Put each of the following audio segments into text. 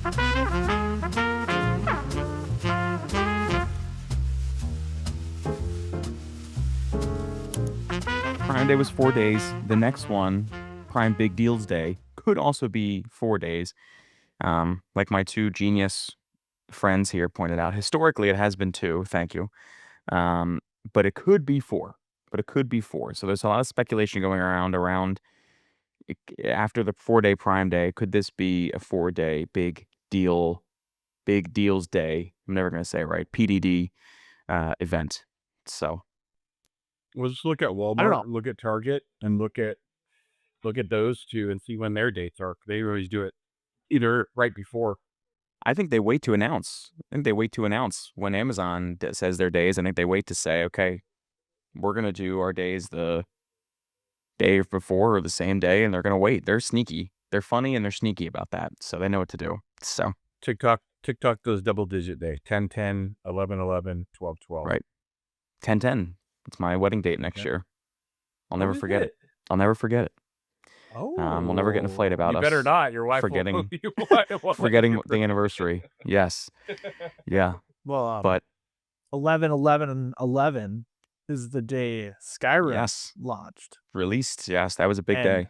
Prime Day was 4 days. The next one, Prime Big Deals Day, could also be 4 days. Like my two genius friends here pointed out, historically it has been two. Thank you. Um, but it could be four. But it could be four. So there's a lot of speculation going around after the 4 day Prime Day. Could this be a 4 day big deals day? I'm never gonna say it right. PDD event. So We'll just look at I don't Walmart, know. look at Target, and look at those two and see when their dates are. They always do it either right before. I think they wait to announce. I think they wait to announce when Amazon says their days. I think they wait to say, okay, we're gonna do our days the day before or the same day, and they're gonna wait. They're sneaky. They're funny and they're sneaky about that, so they know what to do. So TikTok goes double-digit day. 10-10, 11-11, 12-12. right, 10-10. It's my wedding date next year. I'll never is forget it? it. I'll never forget it. Oh, We'll never get in a fight about you us better not. Your wife forgetting- will you won't forgetting the anniversary. Yes, yeah, Well, but 11/11/11 is the day Skyrim yes, launched. released. Yes, that was a big And day.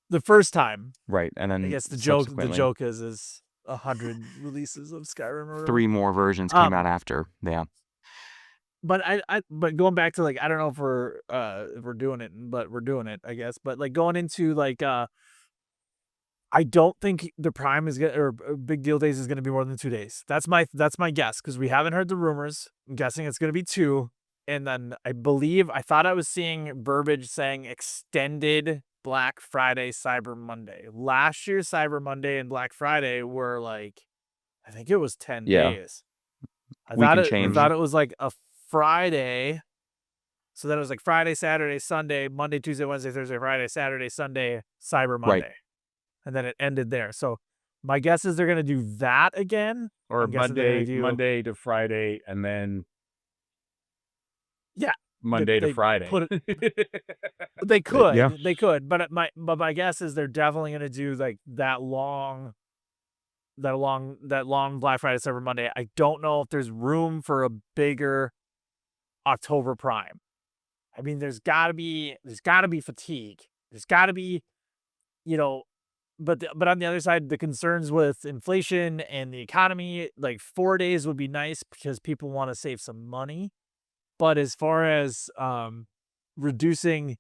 The first time, Right, and then I guess the joke subsequently, is 100 releases of Skyrim. Or whatever. 3 more versions came out after. Yeah. But but going back to, like, I don't know if we're doing it, but we're doing it, I guess. But like going into like I don't think the Prime is gonna, or Big Deal Days is gonna be more than 2 days. That's my guess, because we haven't heard the rumors. I'm guessing it's gonna be 2. And then I thought I was seeing verbiage saying extended Black Friday, Cyber Monday. Last year, Cyber Monday and Black Friday were like, I think it was 10 Yeah. days. I We thought can it, change. I thought it was like a Friday. So then it was like Friday, Saturday, Sunday, Monday, Tuesday, Wednesday, Thursday, Friday, Saturday, Sunday, Cyber Monday. Right. And then it ended there. So my guess is they're going to do that again. Or I'm guessing they're gonna Monday to Friday, and then Yeah, Monday to they Friday. put They could. Yeah. They could. But my guess is they're definitely going to do like that long Black Friday, Cyber Monday. I don't know if there's room for a bigger October Prime. I mean, there's got to be fatigue. There's got to be, but on the other side, the concerns with inflation and the economy, like 4 days would be nice because people want to save some money. But as far as reducing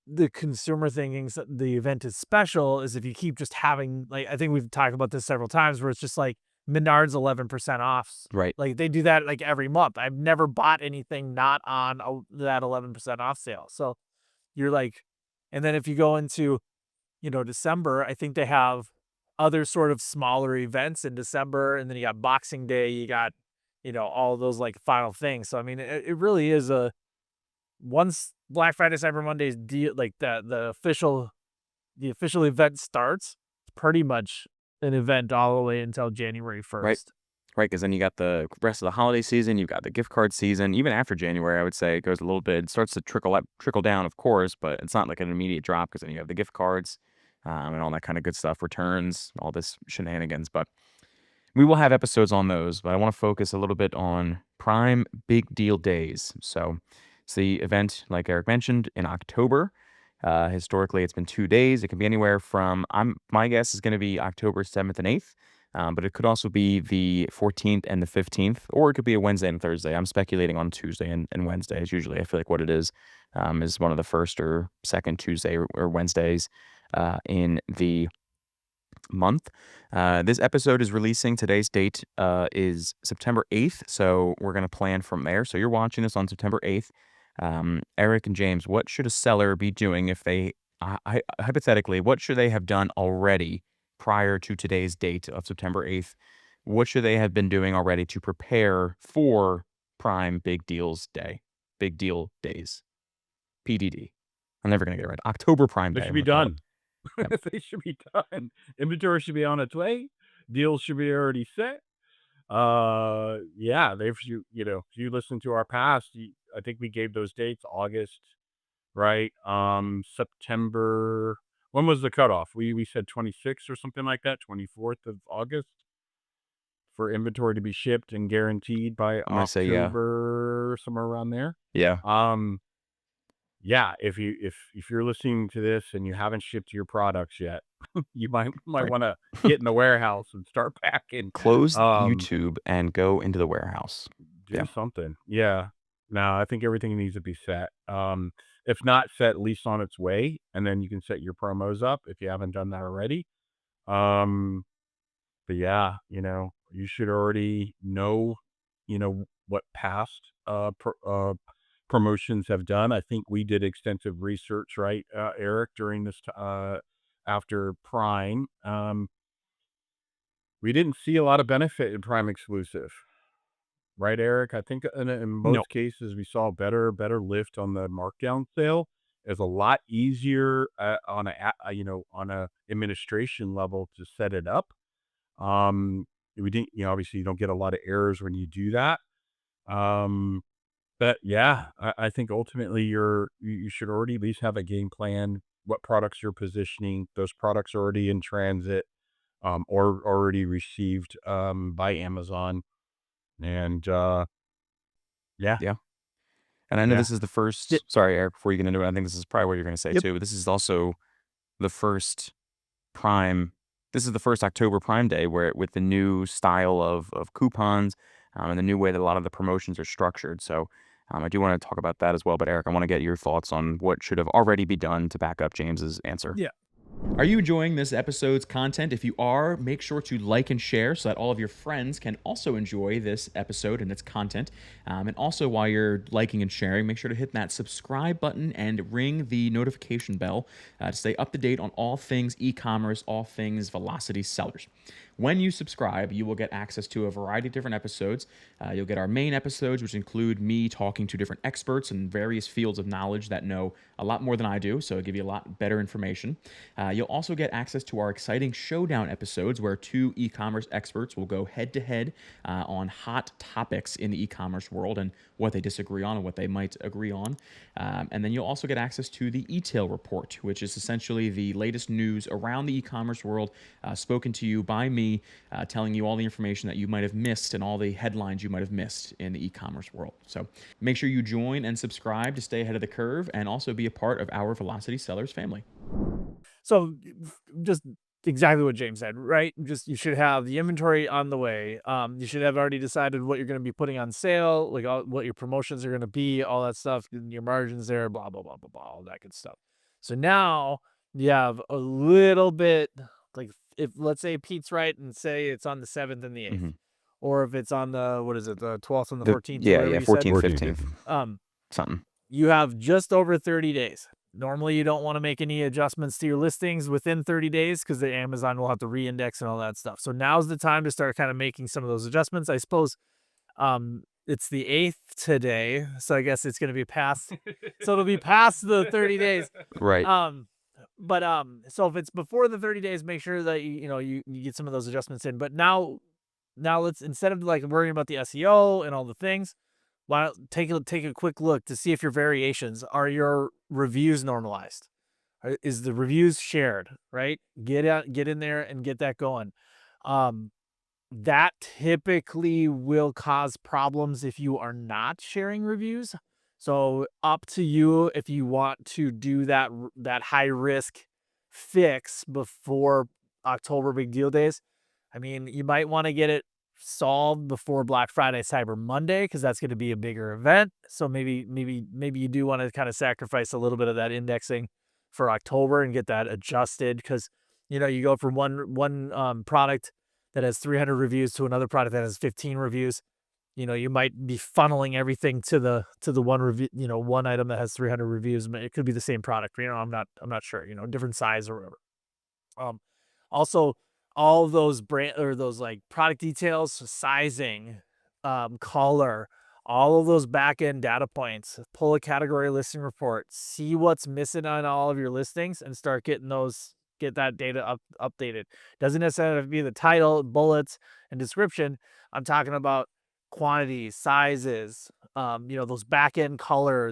the consumer thinking the event is special, is if you keep just having, like, I think we've talked about this several times, where it's just like Menards 11% off. Right. Like they do that like every month. I've never bought anything not on that 11% off sale. So you're like, and then if you go into, December, I think they have other sort of smaller events in December, and then you got Boxing Day, you got, all those like final things. So I mean, it really is once Black Friday, Cyber Monday's deal, like the official event starts, it's pretty much an event all the way until January 1st. Right, because then you got the rest of the holiday season, you've got the gift card season. Even after January, I would say it goes a little bit. It starts to trickle down, of course, but it's not like an immediate drop, because then you have the gift cards and all that kind of good stuff, returns, all this shenanigans. But we will have episodes on those. But I want to focus a little bit on Prime Big Deal Days. So it's the event, like Eric mentioned, in October. Historically, it's been 2 days. It can be anywhere from, my guess is going to be October 7th and 8th. But it could also be the 14th and the 15th, or it could be a Wednesday and Thursday. I'm speculating on Tuesday and Wednesdays. Usually, I feel like what it is one of the first or second Tuesday or Wednesdays in the month. This episode is releasing. Today's date is September 8th, so we're going to plan from there. So you're watching this on September 8th. Eric and James, what should a seller be doing if they, hypothetically, what should they have done already prior to today's date of September 8th? What should they have been doing already to prepare for Prime Big Deals Day? Big Deal Days. PDD. I'm never going to get it right. October Prime Day. They should be done. They should be done. Inventory should be on its way. Deals should be already set. Yeah, if you listen to our past, I think we gave those dates: August, right? September. When was the cutoff? We said 26th or something like that, 24th of August for inventory to be shipped and guaranteed by I'm gonna say yeah. October, somewhere around there. Yeah. Um, yeah, if you're listening to this and you haven't shipped your products yet, you might Right. want to get in the warehouse and start packing. Close Um, YouTube and go into the warehouse. do Yeah. something. Yeah. No, I think everything needs to be set. If not set, at least on its way, and then you can set your promos up if you haven't done that already. Um, but yeah, you should already know, what past promotions have done. I think we did extensive research, right, Eric, during this after Prime. We didn't see a lot of benefit in Prime exclusive. Right, Eric? I think in No. most cases, we saw better lift on the markdown sale. It's a lot easier, on a administration level to set it up. We didn't obviously, you don't get a lot of errors when you do that. Um, but yeah, I think ultimately you should already at least have a game plan, what products you're positioning, those products already in transit, or already received, by Amazon, and, yeah. Yeah. And I know Yeah. this is the Di- first sorry, Eric, before you get into it, I think this is probably what you're gonna say Yep. too, but this is also the first Prime this is the first October Prime Day where with the new style of coupons, and the new way that a lot of the promotions are structured. So, I do wanna talk about that as well, but Eric, I wanna get your thoughts on what should have already be done to back up James's answer. Yeah. Are you enjoying this episode's content? If you are, make sure to like and share so that all of your friends can also enjoy this episode and its content. And also, while you're liking and sharing, make sure to hit that subscribe button and ring the notification bell to stay up to date on all things e-commerce, all things Velocity sellers. When you subscribe, you will get access to a variety of different episodes. You'll get our main episodes, which include me talking to different experts in various fields of knowledge that know a lot more than I do, so it'll give you a lot better information. You'll also get access to our exciting showdown episodes where two e-commerce experts will go head-to-head on hot topics in the e-commerce world and what they disagree on and what they might agree on. And then you'll also get access to the e-tail report, which is essentially the latest news around the e-commerce world, spoken to you by me, telling you all the information that you might have missed and all the headlines you might have missed in the e-commerce world. So make sure you join and subscribe to stay ahead of the curve and also be a part of our Velocity Sellers family. So just exactly what James said, right? Just you should have the inventory on the way. You should have already decided what you're going to be putting on sale, like what your promotions are going to be, all that stuff, and your margins there, blah blah blah blah blah, all that good stuff. So now you have a little bit, like if let's say Pete's right and say it's on the 7th and the 8th, Mhm. or if it's on the what is it, the 12th and the The 14th, or yeah, whatever yeah, you said. 14th, 14th, 15th, Um, something. you have just over 30 days. Normally, you don't want to make any adjustments to your listings within 30 days because the Amazon will have to re-index and all that stuff. So now's the time to start kind of making some of those adjustments. I suppose it's the 8th today, so I guess it's going to be past. So it'll be past the 30 days. Right. But so if it's before the 30 days, make sure that you get some of those adjustments in. But now let's, instead of like worrying about the SEO and all the things, why don't take a quick look to see if your variations are your reviews normalized. Is the reviews shared, right? Get in there and get that going. That typically will cause problems if you are not sharing reviews. So up to you if you want to do that high risk fix before October big deal days. I mean, you might want to get it solved before Black Friday, Cyber Monday, because that's going to be a bigger event. So maybe you do want to kind of sacrifice a little bit of that indexing for October and get that adjusted, because you go from one product that has 300 reviews to another product that has 15 reviews. You might be funneling everything to the one review, one item that has 300 reviews. But it could be the same product. I'm not sure. Different size or whatever. Also, all those brand or those like product details, sizing, color, all of those back end data points. Pull a category listing report, see what's missing on all of your listings, and start get that data updated. Doesn't necessarily have to be the title, bullets, and description. I'm talking about quantities, sizes, those back end color,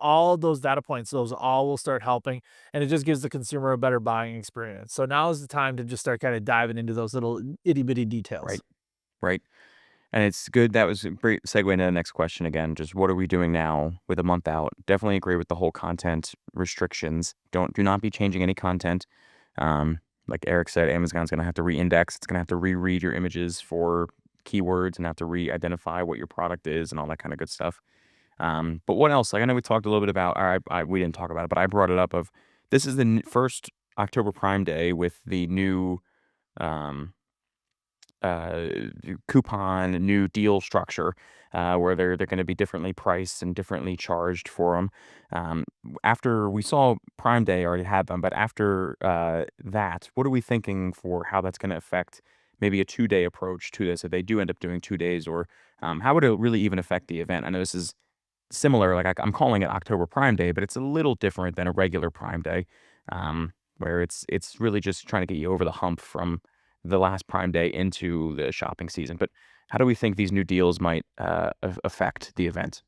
all those data points, those all will start helping, and it just gives the consumer a better buying experience. So now is the time to just start kind of diving into those little itty bitty details. Right. Right. And it's good. That was a great segue into the next question again. Just what are we doing now with a month out? Definitely agree with the whole content restrictions. Do not be changing any content. Like Eric said, Amazon's going to have to re-index. It's going to have to reread your images for keywords and have to re-identify what your product is and all that kind of good stuff. But what else? Like I know we talked a little bit about, or we didn't talk about it, but I brought it up of this is the first October Prime Day with the new um, uh, coupon, new deal structure, where they're going to be differently priced and differently charged for them. After we saw Prime Day already had them, but after that, what are we thinking for how that's going to affect maybe a 2-day approach to this if they do end up doing 2 days, or how would it really even affect the event? I know this is similar, like I'm calling it October Prime Day, but it's a little different than a regular Prime Day, where it's really just trying to get you over the hump from the last Prime Day into the shopping season. But how do we think these new deals might affect the event?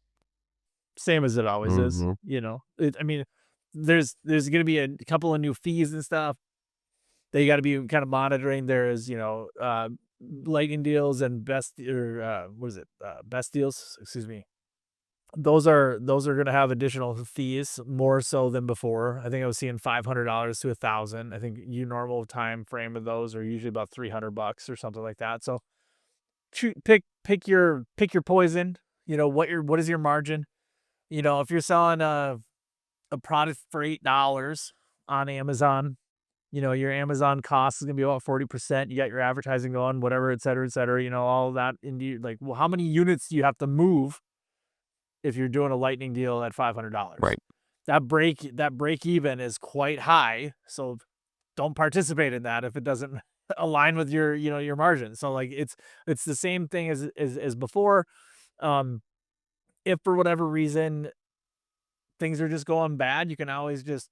Same as it always is. Mhm. I mean, there's going to be a couple of new fees and stuff that you got to be kind of monitoring. There is, lightning deals and what is it? Best deals, excuse me. Those are going to have additional fees more so than before. I think I was seeing $500 to $1,000. I think normal time frame of those are usually about $300 or something like that. So pick your poison. What is your margin? If you're selling a product for $8 on Amazon, your Amazon cost is gonna be about 40%. You got your advertising going, whatever, et cetera, et cetera. All of that into like, well, how many units do you have to move if you're doing a lightning deal at $500? Right. That break even is quite high. So don't participate in that if it doesn't align with your margin. So like it's the same thing as before. Um, if for whatever reason things are just going bad, you can always just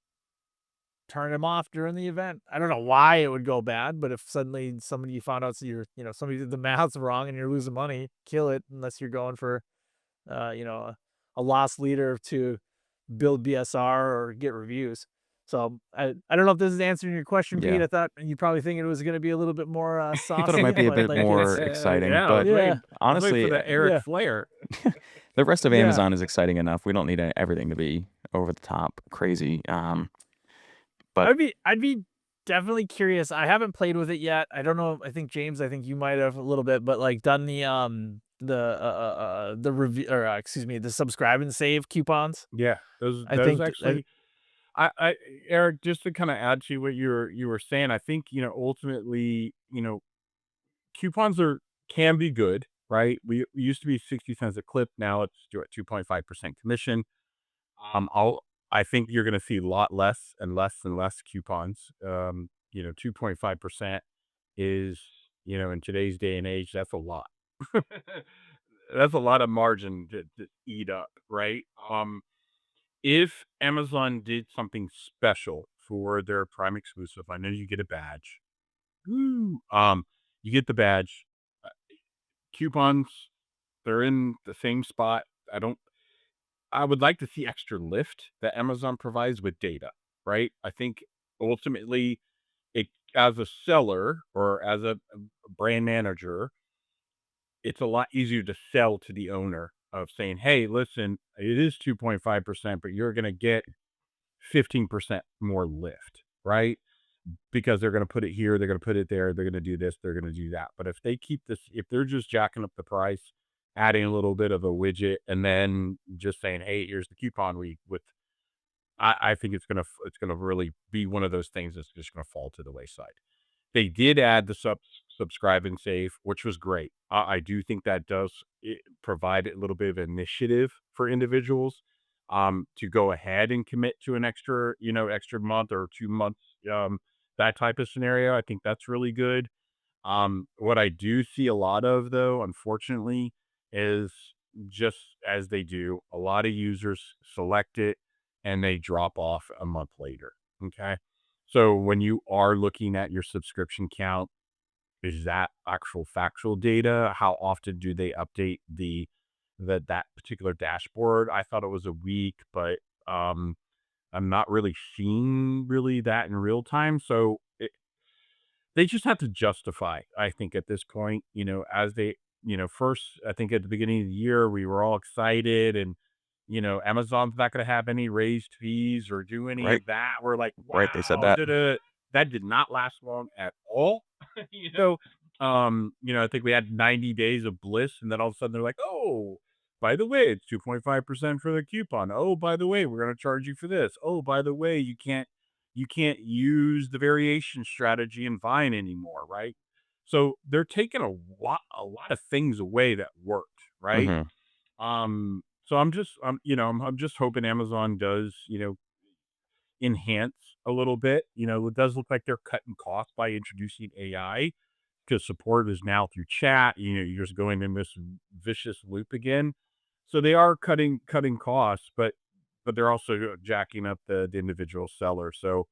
turn them off during the event. I don't know why it would go bad, but if suddenly somebody you found out somebody did the math wrong and you're losing money, kill it unless you're going for a loss leader to build BSR or get reviews. So I don't know if this is answering your question, Pete. Yeah. I thought you probably think it was going to be a little bit more I thought it might saucy, be a but bit like more it's exciting, Yeah, but yeah, I was waiting honestly, for the Eric yeah, Flair. the rest of yeah. Amazon is exciting enough. We don't need everything to be over the top crazy. But I'd be definitely curious. I haven't played with it yet. I don't know. I think James, I think you might have a little bit, but like done the review, or excuse me, the subscribe and save coupons. Yeah, those I those think actually I Eric, just to kind of add to what you were saying, I think, ultimately, coupons can be good, right? We used to be 60 cents a clip, now it's 2.5% commission. I think you're gonna see a lot less and less and less coupons. 2.5% is, in today's day and age, that's a lot. That's a lot of margin to eat up, right? If Amazon did something special for their Prime exclusive, I know you get a badge. Woo! You get the badge. Uh, Coupons, they're in the same spot. I would like to see extra lift that Amazon provides with data, right? I think ultimately, it as a seller or as a brand manager, it's a lot easier to sell to the owner of saying, "Hey, listen, it is 2.5%, but you're gonna get 15% more lift," right? Because they're gonna put it here, they're gonna put it there, they're gonna do this, they're gonna do that. But if they're just jacking up the price, adding a little bit of a widget, and then just saying, "Hey, here's the coupon week," I think it's gonna really be one of those things that's just gonna fall to the wayside. They did add the subscribe and save, which was great. I do think that does provide a little bit of initiative for individuals, to go ahead and commit to an extra month or 2 months, that type of scenario. I think that's really good. What I do see a lot of, though, unfortunately, is just as they do, a lot of users select it and they drop off a month later. Okay. So when you are looking at your subscription count, is that actual factual data? How often do they update the that particular dashboard. I thought it was a week, but I'm not really seeing really that in real time. So they just have to justify, I think, at this point, as they, first, I think at the beginning of the year, we were all excited and, Amazon's not going to have any raised fees or do any Right. of that. We're like, Right. They said wow, that. that did not last long at all. I think we had 90 days of bliss and then all of a sudden they're like, oh, by the way, it's 2.5% for the coupon. Oh, by the way, we're going to charge you for this. Oh, by the way, you can't use the variation strategy in Vine anymore, right? So they're taking a lot of things away that worked, right? Hmm. So I'm just hoping Amazon does, enhance a little bit. It does look like they're cutting costs by introducing AI because support is now through chat. You're just going in this vicious loop again. So they are cutting costs, but they're also jacking up the individual seller. So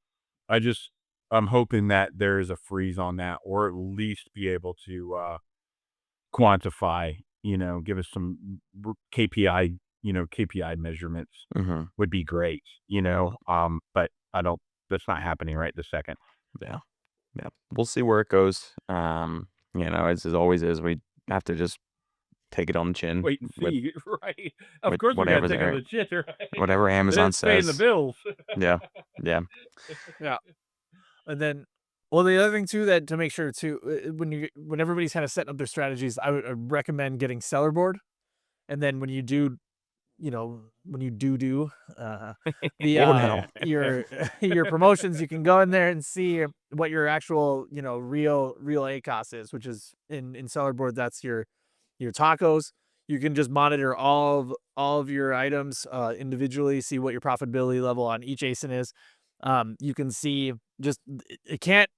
I'm hoping that there is a freeze on that, or at least be able to quantify, give us some KPI measurements Hmm. would be great, but that's not happening right this second. Yeah. Yeah. We'll see where it goes. As always is, we have to just take it on the chin Wait and with see, right? Of with course, we got to whatever take on they the shit, right? whatever Amazon It's paying the says. bills. Yeah. Yeah. Yeah. And then, well, the other thing too, that to make sure too, when everybody's kind of setting up their strategies, I'd recommend getting seller board. And then when you do, when you do the Oh no. your your promotions, you can go in there and see what your actual real ACOS is, which is in seller board. That's your tacos. You can just monitor all of your items individually, see what your profitability level on each ASIN is. You can see just it can't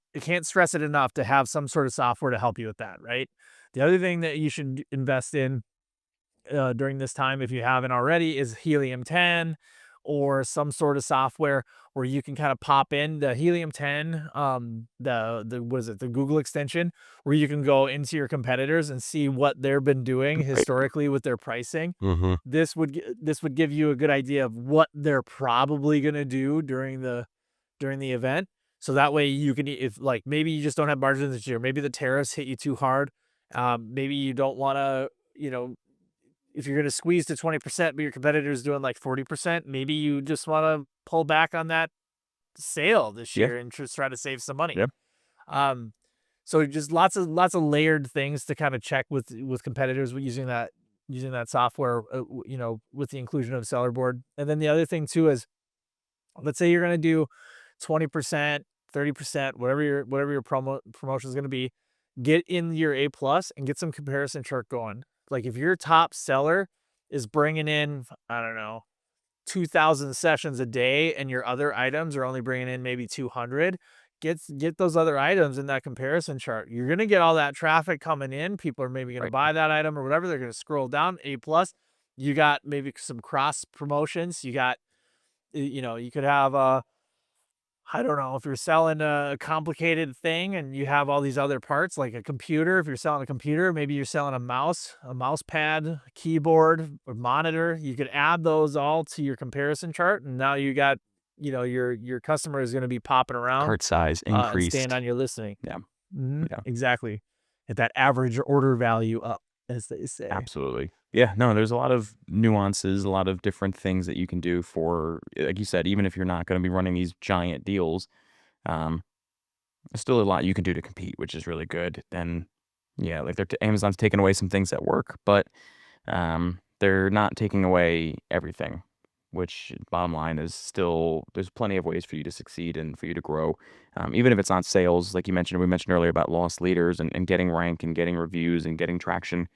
stress it enough to have some sort of software to help you with that, right? The other thing that you should invest in during this time, if you haven't already, is Helium 10 or some sort of software where you can kind of pop in the Helium 10, the what is it, the Google extension, where you can go into your competitors and see what they've been doing Right. historically with their pricing. Mm-hmm. This would give you a good idea of what they're probably going to do during the event. So that way you can, if like maybe you just don't have margins this year, maybe the tariffs hit you too hard. Maybe you don't want to, if you're going to squeeze to 20%, but your competitor's doing like 40%, maybe you just want to pull back on that sale this Yeah. year and just try to save some money. Yep. Um, so just lots of layered things to kind of check with competitors with using that software, with the inclusion of seller board. And then the other thing too is, let's say you're going to do 20%, 30%, whatever your promotion is going to be, get in your A plus and get some comparison chart going. Like if your top seller is bringing in, I don't know, 2,000 sessions a day and your other items are only bringing in maybe 200, get those other items in that comparison chart. You're going to get all that traffic coming in. People are maybe going to Right. buy that item or whatever. They're going to scroll down A plus. You got maybe some cross promotions. You got, you could have I don't know, if you're selling a complicated thing and you have all these other parts like a computer. If you're selling a computer, maybe you're selling a mouse pad, keyboard, or monitor. You could add those all to your comparison chart, and now you got, your customer is going to be popping around Cart size and staying increased. on your listing. Yeah. Yeah. Exactly. Get that average order value up, as they say. Absolutely. Yeah, no, there's a lot of nuances, a lot of different things that you can do for, like you said, even if you're not going to be running these giant deals, um, there's still a lot you can do to compete, which is really good. And yeah, like Amazon's taking away some things that work, but they're not taking away everything, which bottom line is still there's plenty of ways for you to succeed and for you to grow. Even if it's not sales, like we mentioned earlier about lost leaders and getting rank and getting reviews and getting traction.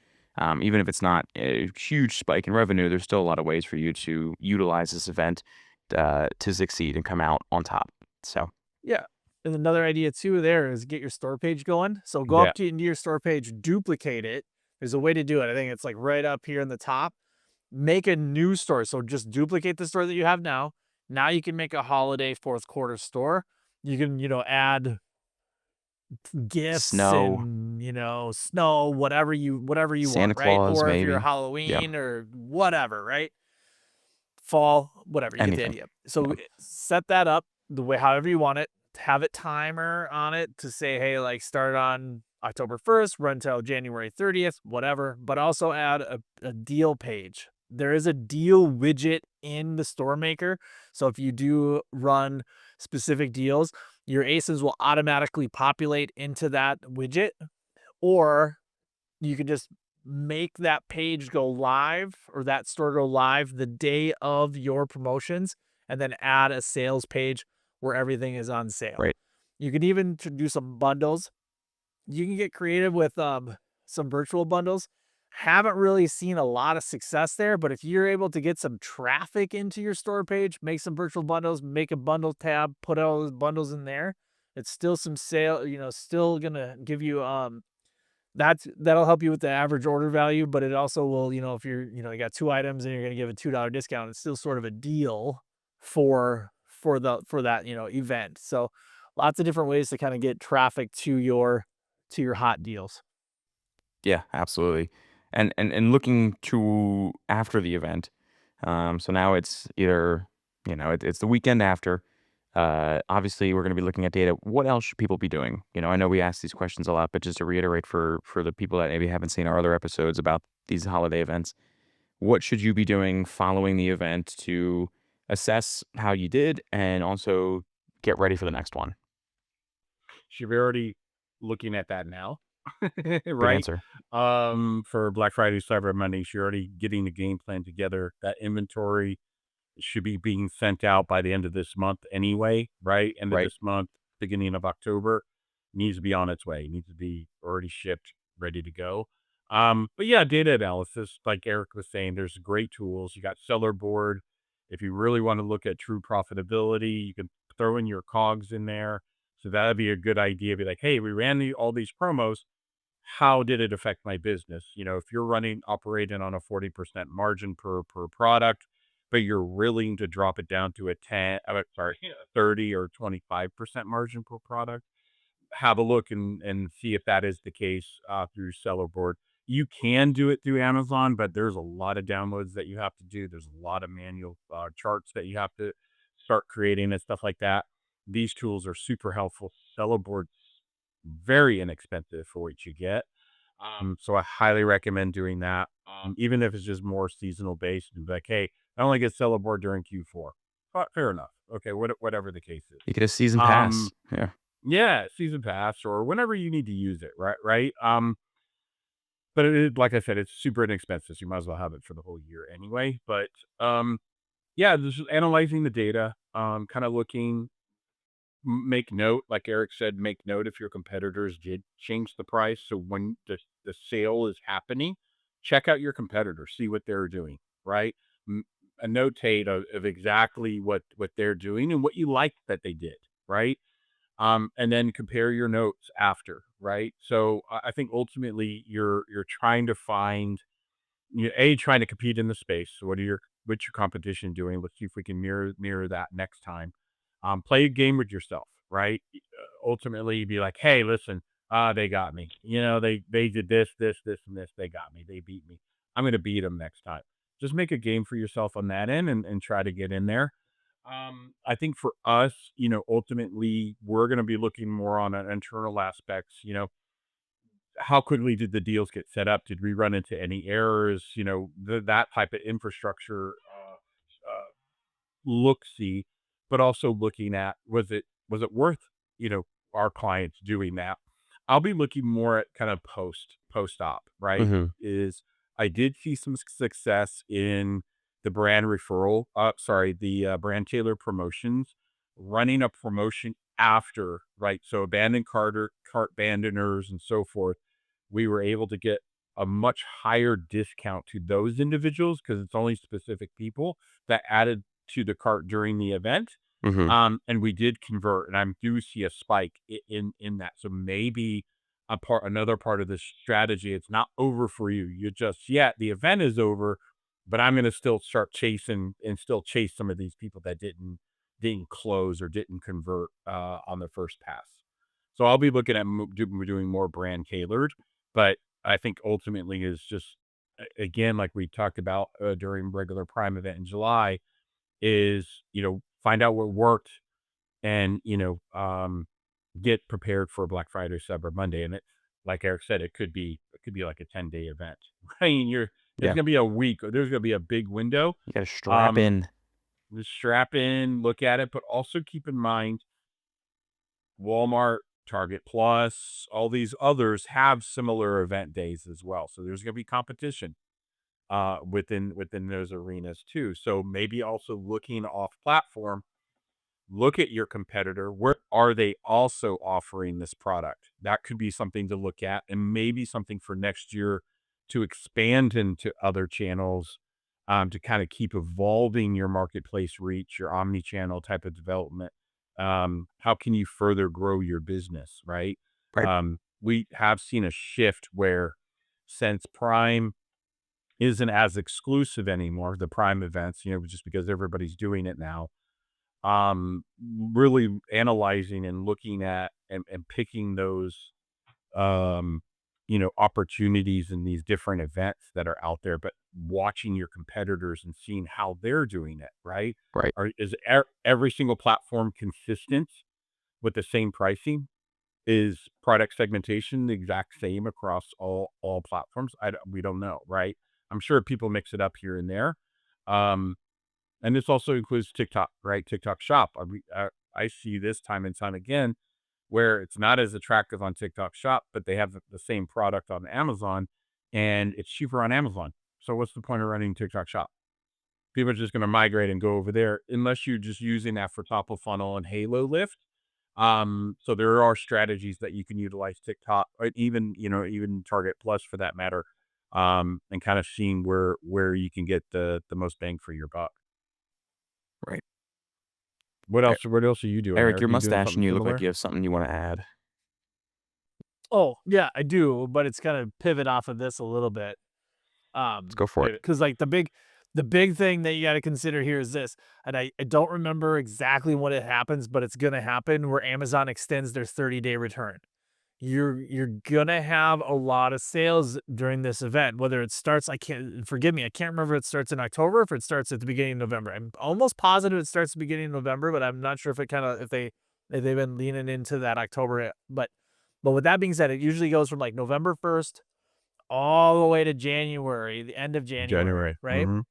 Even if it's not a huge spike in revenue, there's still a lot of ways for you to utilize this event to succeed and come out on top. So, Yeah. And another idea too there is get your store page going. So go Yeah. up into your store page, duplicate it. There's a way to do it. I think it's like right up here in the top. Make a new store. So just duplicate the store that you have now. Now you can make a holiday fourth quarter store. You can, add gifts snow. and snow, whatever you Santa want, right? Claus, Or if you're maybe. Yeah, Halloween or whatever, right? Fall, whatever, you get the anything. idea. So Yeah. set that up the way however you want it. Have it timer on it to say, hey, like start on October 1st, run till January 30th, whatever. But also add a deal page. There is a deal widget in the store maker. So if you do run specific deals, your ASINs will automatically populate into that widget, or you can just make that page go live or that store go live the day of your promotions and then add a sales page where everything is on sale. Right. You can even do some bundles. You can get creative with some virtual bundles. Haven't really seen a lot of success there, but if you're able to get some traffic into your store page, make some virtual bundles, make a bundle tab, put all those bundles in there, it's still some sale, still gonna give you that'll help you with the average order value, but it also will, if you got 2 items and you're gonna give a $2 discount, it's still sort of a deal for that, event. So lots of different ways to kind of get traffic to your hot deals. Yeah, absolutely. And looking to after the event. So now it's either, it's the weekend after. Obviously, we're going to be looking at data. What else should people be doing? I know we ask these questions a lot, but just to reiterate for the people that maybe haven't seen our other episodes about these holiday events, what should you be doing following the event to assess how you did and also get ready for the next one? Should be already looking at that now, Good right? answer. For Black Friday, Cyber Monday, you're already getting the game plan together. That inventory should be being sent out by the end of this month anyway, right? End of Right. this month, beginning of October, needs to be on its way. Needs to be already shipped, ready to go. But yeah, data analysis, like Eric was saying, there's great tools. You got Seller Board. If you really want to look at true profitability, you can throw in your COGS in there. So that'd be a good idea. Be like, hey, we ran all these promos. How did it affect my business? If you're operating on a 40% margin per product, but you're willing to drop it down to a 30 or 25% margin per product, have a look and see if that is the case through Seller Board. You can do it through Amazon, but there's a lot of downloads that you have to do. There's a lot of manual charts that you have to start creating and stuff like that. These tools are super helpful. Seller Board's very inexpensive for what you get. So I highly recommend doing that. Even if it's just more seasonal based, and be like, hey, I only get Seller Board during Q4. Fair enough. Okay, whatever the case is. You get a season pass. Um, Yeah. yeah, season pass or whenever you need to use it, right? Right. But like I said, it's super inexpensive. So you might as well have it for the whole year anyway. But yeah, just analyzing the data, kind of looking, make note, like Eric said, make note if your competitors did change the price. So when the sale is happening, check out your competitors, see what they're doing, right? M- a notate of exactly what they're doing and what you like that they did, right? And then compare your notes after, right? So I think ultimately you're trying to find trying to compete in the space. So what's your competition doing? Let's see if we can mirror that next time. Play a game with yourself, right? Ultimately, be like, hey, listen, they got me. They did this, and this. They got me. They beat me. I'm gonna beat them next time. Just make a game for yourself on that end and try to get in there. I think for us, ultimately, we're going to be looking more on an internal aspects. How quickly did the deals get set up? Did we run into any errors? That type of infrastructure look see, but also looking at was it worth you know our clients doing that? I'll be looking more at kind of post op, right? Hmm. Is I did see some success in the brand referral, sorry, the brand tailor promotions, running a promotion after, right? So abandoned cart abandoners and so forth. We were able to get a much higher discount to those individuals because it's only specific people that added to the cart during the event. Hmm. And we did convert, and I do see a spike in that. So maybe another part of this strategy, it's not over for you. You just the event is over, but I'm going to still start chasing and still chase some of these people that didn't close or didn't convert on the first pass. So I'll be looking at doing more brand tailored, but I think ultimately is just again, like we talked about during regular Prime event in July, is find out what worked and get prepared for Black Friday, Cyber Monday, and it, like Eric said, it could be like a 10-day event. I mean, it's Yeah. gonna be a week. There's gonna be a big window. You got to strap Um, in. just strap in, look at it, but also keep in mind Walmart, Target Plus, all these others have similar event days as well. So there's gonna be competition within those arenas too. So maybe also looking off platform, look at your competitor. Where are they also offering this product? That could be something to look at, and maybe something for next year to expand into other channels, to kind of keep evolving your marketplace reach, your omni-channel type of development. How can you further grow your business, right? Right. We have seen a shift where since Prime isn't as exclusive anymore, the Prime events, just because everybody's doing it now, really analyzing and looking at and picking those opportunities in these different events that are out there, but watching your competitors and seeing how they're doing it, right? Right. Is every single platform consistent with the same pricing? Is product segmentation the exact same across all platforms? We don't know, right? I'm sure people mix it up here and there. Um, and this also includes TikTok, right? TikTok Shop. I see this time and time again where it's not as attractive on TikTok Shop, but they have the same product on Amazon and it's cheaper on Amazon. So what's the point of running TikTok Shop? People are just going to migrate and go over there unless you're just using that for top of funnel and halo lift. So there are strategies that you can utilize TikTok or even Target Plus for that matter. And kind of seeing where you can get the most bang for your buck. Right. What else are you doing, Eric, Eric? your You doing mustache something and you look like similar? you have something you want to add. Oh, yeah, I do, but it's gonna pivot off of this a little bit. Let's go for it. Because like the big thing that you got to consider here is this, and I don't remember exactly when it happens, but it's gonna happen where Amazon extends their 30-day return. You're gonna have a lot of sales during this event, whether it starts, I can't, forgive me, I can't remember if it starts in October, if it starts at the beginning of November. I'm almost positive it starts at the beginning of November, but I'm not sure if it kind of if they've been leaning into that October. But with that being said, it usually goes from like November 1st all the way to January, the end of January, January. right? Mhm.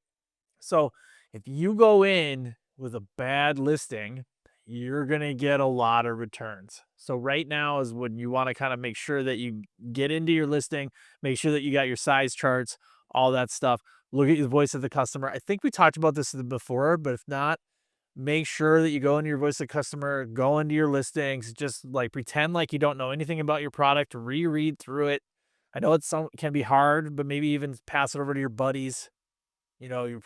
So if you go in with a bad listing, you're going to get a lot of returns. So right now is when you want to kind of make sure that you get into your listing, make sure that you got your size charts, all that stuff. Look at the voice of the customer. I think we talked about this before, but if not, make sure that you go into your voice of customer, go into your listings, just like pretend like you don't know anything about your product, reread through it. I know can be hard, but maybe even pass it over to your buddies,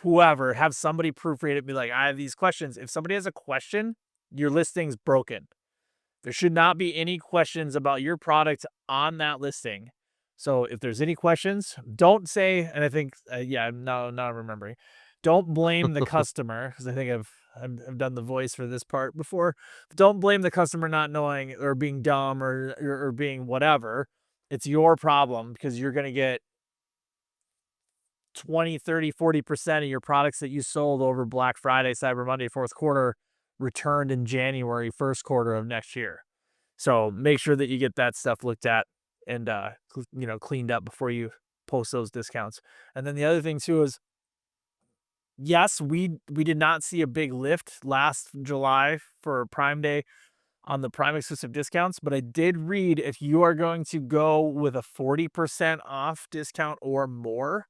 whoever, have somebody proofread it, be like, I have these questions. If somebody has a question, your listing's broken. There should not be any questions about your product on that listing. So if there's any questions, don't say, and I think, yeah, no, now I'm remembering. Don't blame the customer, because I think I've done the voice for this part before. Don't blame the customer not knowing or being dumb or being whatever. It's your problem because you're going to get 20, 30, 40% of your products that you sold over Black Friday, Cyber Monday, fourth quarter returned in January, first quarter of next year. So make sure that you get that stuff looked at and cleaned up before you post those discounts. And then the other thing too is, yes, we did not see a big lift last July for Prime Day on the Prime exclusive discounts, but I did read if you are going to go with a 40% off discount or more,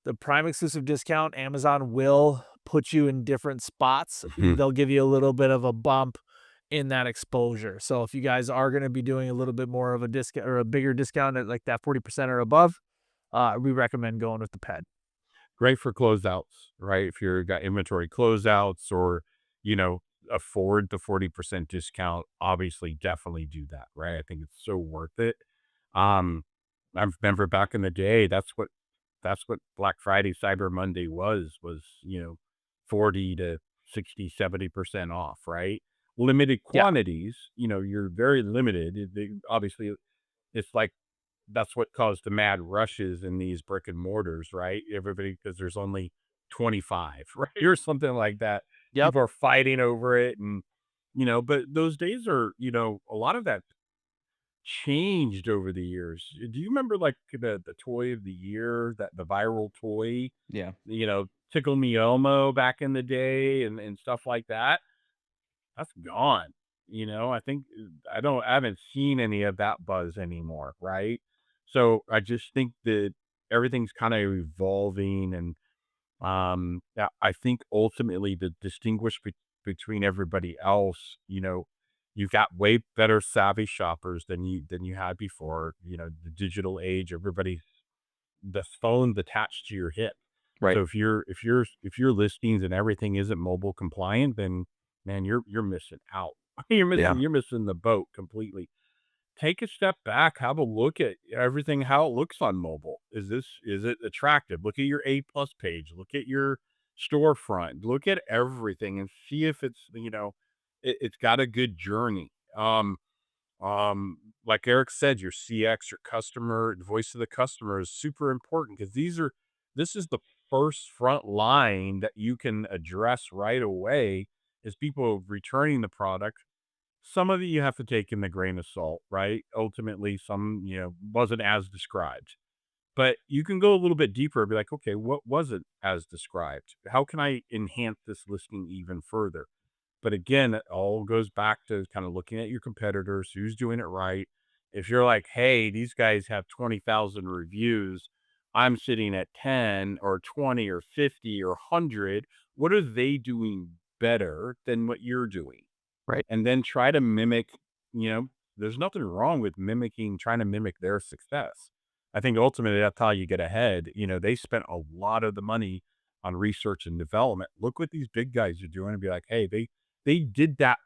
the Prime exclusive discount, Amazon will put you in different spots. Mhm. They'll give you a little bit of a bump in that exposure. So if you guys are going to be doing a little bit more of a discount or a bigger discount at like that 40% or above, we recommend going with the ped. Great for closeouts, right? If you've got inventory closeouts or, afford the 40% discount, obviously definitely do that, right? I think it's so worth it. Um, I remember back in the day, that's what Black Friday, Cyber Monday was, 40 to 60, 70% off, right? limited Yeah. quantities, you're very limited. Obviously, it's like that's what caused the mad rushes in these brick and mortars, right? Everybody, because there's only 25, right? Or something like that. Yep. People are fighting over it. And, but those days are, a lot of that changed over the years. Do you remember like the toy of the year, that the viral toy, Yeah. Tickle Me Elmo back in the day and stuff like that? That's gone. I think I haven't seen any of that buzz anymore, right? So I just think that everything's kind of evolving, and yeah, I think ultimately the between everybody else, you've got way better savvy shoppers than you had before. The digital age, the phone's attached to your hip. Right. So if your listings and everything isn't mobile compliant, then man, you're missing out. You're Yeah. missing you're missing the boat completely. Take a step back, have a look at everything, how it looks on mobile. Is it attractive? Look at your A plus page, look at your storefront, look at everything and see if it's got a good journey. Like Eric said, your CX, your customer, the voice of the customer is super important because this is the first front line that you can address right away is people returning the product. Some of it you have to take in the grain of salt, right? Ultimately, some, wasn't as described. But you can go a little bit deeper and be like, okay, what wasn't as described? How can I enhance this listing even further? But again, it all goes back to kind of looking at your competitors, who's doing it right. If you're like, hey, these guys have 20,000 reviews, I'm sitting at 10 or 20 or 50 or 100, what are they doing better than what you're doing? Right. And then try to mimic, you know, there's nothing wrong with trying to mimic their success. I think ultimately that's how you get ahead. They spent a lot of the money on research and development. Look what these big guys are doing and be like, hey, they did that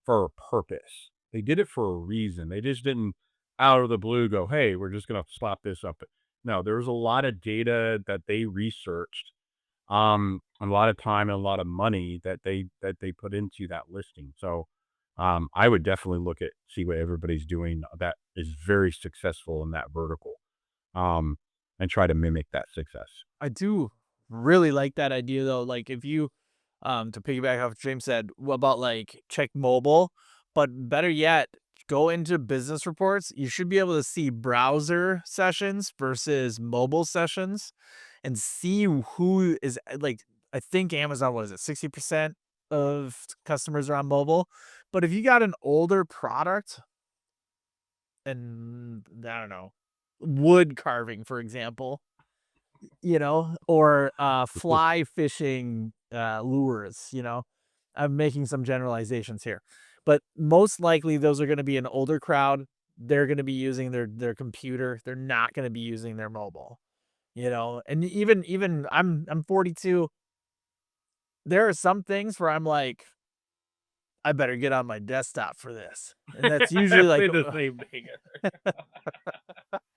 for a purpose. They did it for a reason. They just didn't out of the blue go, hey, we're just gonna slap this up. No, there was a lot of data that they researched, a lot of time and a lot of money that they put into that listing. So I would definitely see what everybody's doing that is very successful in that vertical, um, and try to mimic that success. I do really like that idea though. Like if you to piggyback off what James said about like check mobile, but better yet, go into business reports. You should be able to see browser sessions versus mobile sessions and see who is like I think Amazon, what is it, 60% of customers are on mobile. But if you got an older product and I don't know, wood carving, for example, or fly fishing lures, I'm making some generalizations here. But most likely those are going to be an older crowd. They're going to be using their computer. They're not going to be using their mobile, And even I'm 42. There are some things where I'm like, I better get on my desktop for this. And that's I usually like say the same thing.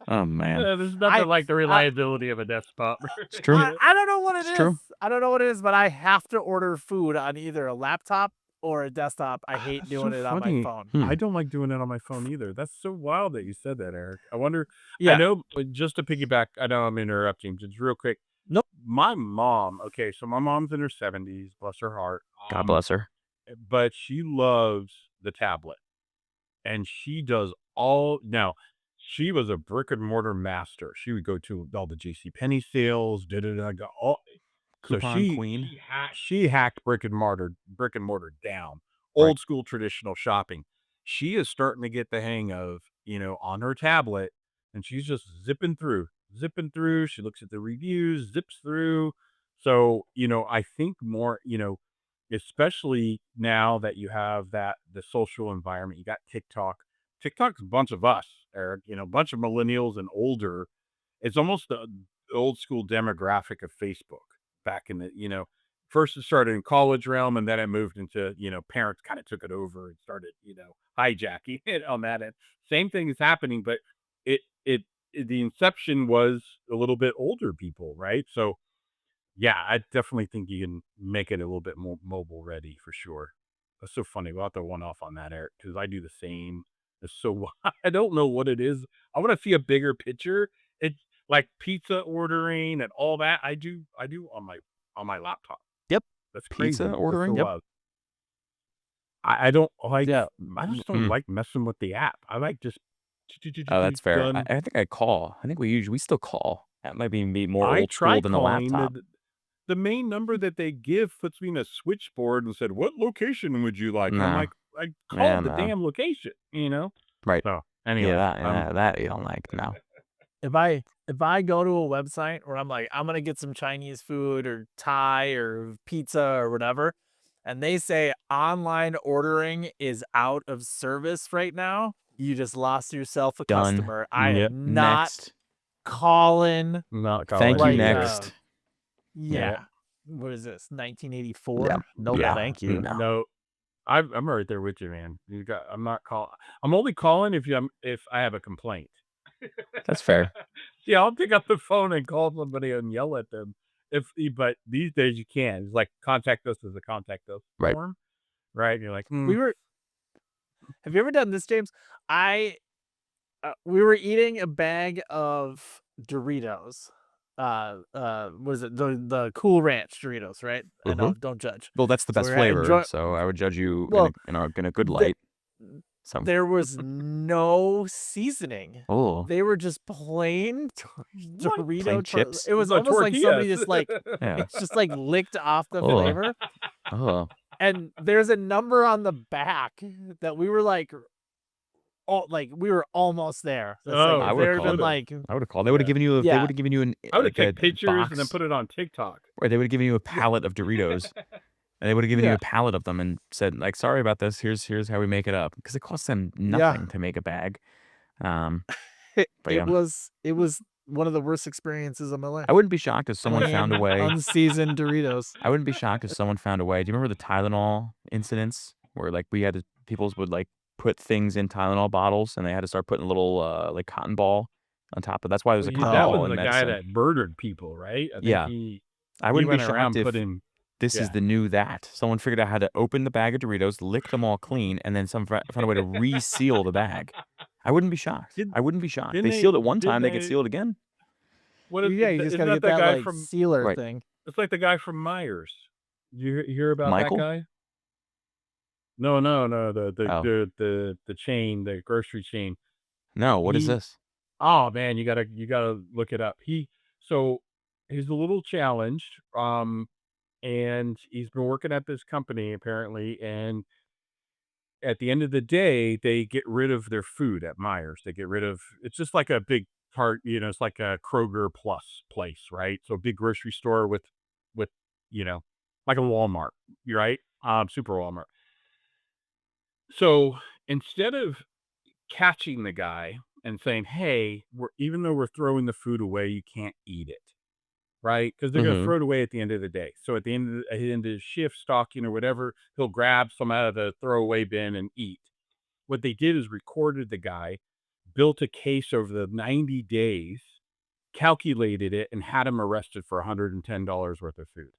Oh man. There's I nothing like the I reliability of a desktop. It's true. I don't know what it It's is. true. I don't know what it is, but I have to order food on either a laptop or a desktop. I hate That's so doing it on my funny. phone. Hmm. I don't like doing it on my phone either. That's so wild that you said that, Eric. I wonder. I Yeah. know, just to piggyback. I know I'm interrupting, just real quick. Nope. My mom. Okay, so my mom's in her 70s. Bless her heart. God bless her. But she loves the tablet. And she does all now, she was a brick and mortar master. She would go to all the JCPenney sales, da da da, go all so Coupon queen. she hacked brick and mortar down, Right. old school traditional shopping. She is starting to get the hang of, on her tablet, and she's just zipping through. She looks at the reviews, zips through. So, I think more, especially now that you have the social environment, you got TikTok. TikTok's a bunch of us, Eric, a bunch of millennials and older. It's almost the old school demographic of Facebook back in first it started in college realm and then it moved into, parents kind of took it over and started, hijacking it on that end. Same thing is happening, but it, it, the inception was a little bit older people, right? So yeah, I definitely think you can make it a little bit more mobile ready for sure. That's so funny. We'll have to one off on that, Eric, because I do the same. It's so I don't know what it is. I want to see a bigger picture. It's like pizza ordering and all that. I do on my laptop. Yep. That's Pizza crazy. That's ordering? so Yep. wild. I don't like. Yeah. I just don't Mm. like messing with the app. I like just Oh, that's fair. I, done. I think I call. I think we still call. That might be more I old school tried than the calling laptop. the main number that they give puts me in a switchboard and said, "What location would you like?" And I'm No. like, "I Yeah, called the no. damn location," you know? Right. So, Yeah, anyway, that you don't like. No. If I go to a website where I'm like, I'm gonna get some Chinese food or Thai or pizza or whatever, and they say online ordering is out of service right now, you just lost yourself a Done. customer. I Yep. am not Next. calling not Thank calling you. right either. Next. yeah. What is this? Yeah. 1984? No, Yeah. thank you. No. No, I'm right there with you, man. I'm not calling. I'm only calling if I have a complaint. That's fair. Yeah, I'll pick up the phone and call somebody and yell at them. But these days you can. It's like contact us as a contact us Right. form, right? You're like, We were Have you ever done this, James? We were eating a bag of Doritos. What is it? The Cool Ranch Doritos, right? I know, don't judge. Well, that's the So best we're flavor, so I would judge you Well, in a good the- light. So, There was no seasoning. oh, They were just plain What? Dorito Plain chips? It was The almost like somebody tortillas. just like yeah. it's just like licked off the Oh. flavor. Oh, And there's a number on the back that we were like, we were almost there. That's Oh, like, I if would've there had been called it. like, I would have called. They would have Yeah. given you. They Yeah. would have given you I would have like a taken pictures and then box, put it on TikTok. or they would have given you a pallet of Doritos, and they would have given you Yeah. a pallet of them and said, like, "Sorry about this. Here's how we make it up," because it costs them nothing to make a bag. But yeah, it was one of the worst experiences of my life. I wouldn't be shocked if someone found a Plain, way. unseasoned Doritos. I wouldn't be shocked if someone found a way. Do you remember the Tylenol incidents where like people would like put things in Tylenol bottles and they had to start putting a little like cotton ball on top of. That's why there's a cotton That ball was in the guy medicine. that murdered people, right? I think Yeah. he I wouldn't be went around shocked if putting. this is yeah. the new that. Someone figured out how to open the bag of Doritos, lick them all clean, and then found a way to reseal the bag. I wouldn't be shocked. I wouldn't be shocked. didn't They they- sealed it one didn't time, they could they- seal it again. What is? Yeah, you just isn't gotta that get the that guy like from? sealer Right. thing. It's like the guy from Myers. Did you hear about Michael? that guy? No. Oh. The chain, the grocery chain. No, what is He- this? Oh man, you gotta look it up. He's a little challenged, and he's been working at this company apparently, and at the end of the day, they get rid of their food at Myers. They get rid of it's just like a big cart, it's like a Kroger Plus place, right? So a big grocery store with like a Walmart, right? Super Walmart. So instead of catching the guy and saying, "Hey, even though we're throwing the food away, you can't eat it," right? Because they're going Mhm. to throw it away at the end of the day. So at the end of his shift, stocking or whatever, he'll grab some out of the throwaway bin and eat. What they did is recorded the guy, built a case over the 90 days, calculated it, and had him arrested for $110 worth of food.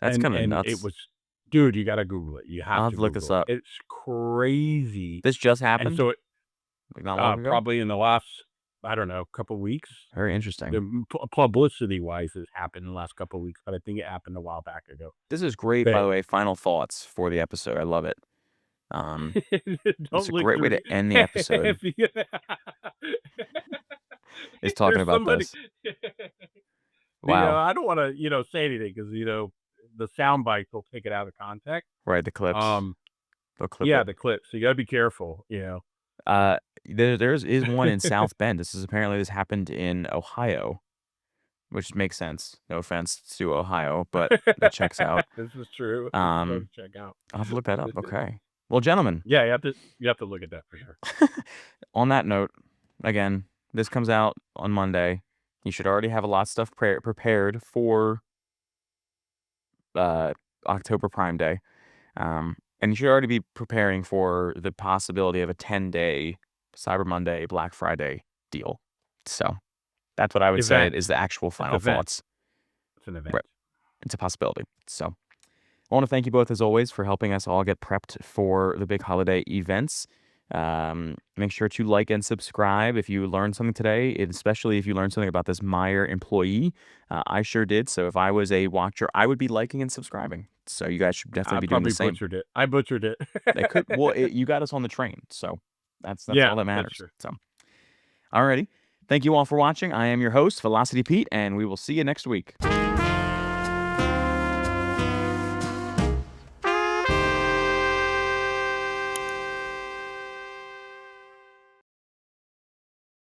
That's And kind of and nuts. it was, dude, you got to Google it. You have I'll to have to look this Google it. up. It's crazy. This just And happened? so it Like not long ago? probably in the last, I don't know, couple weeks. Very interesting. The publicity wise, it happened in the last couple of weeks, but I think it happened a while back ago. This is great, by But- the way. Final thoughts for the episode. I love it. It's a look great way through- to end the episode. If you- Is talking There's about somebody- this. Wow. Wow. I don't want to, say anything because, the sound bites will take it out of context. Right, the clips. They'll clip Yeah, it. the clip. So you got to be careful, There is one in South Bend. This happened in Ohio, which makes sense. No offense to Ohio, but that checks out. This is true. Check out. I'll have to look that up. Okay. Well, gentlemen, Yeah, you have to look at that for sure. on that note, again, this comes out on Monday. You should already have a lot of stuff prepared for October Prime Day. And you should already be preparing for the possibility of a 10-day Cyber Monday, Black Friday deal. So that's what I would say Event. is the actual final event. thoughts. It's an event. Right. It's a possibility. So, I want to thank you both, as always, for helping us all get prepped for the big holiday events. Make sure to like and subscribe if you learned something today, especially if you learned something about this Meyer employee. I sure did. So if I was a watcher, I would be liking and subscribing. So you guys should definitely I be doing probably the same. butchered it. I butchered it. They could. Well, you got us on the train, so that's Yeah, all that that's matters. true. So, alrighty. Thank you all for watching. I am your host, Velocity Pete, and we will see you next week.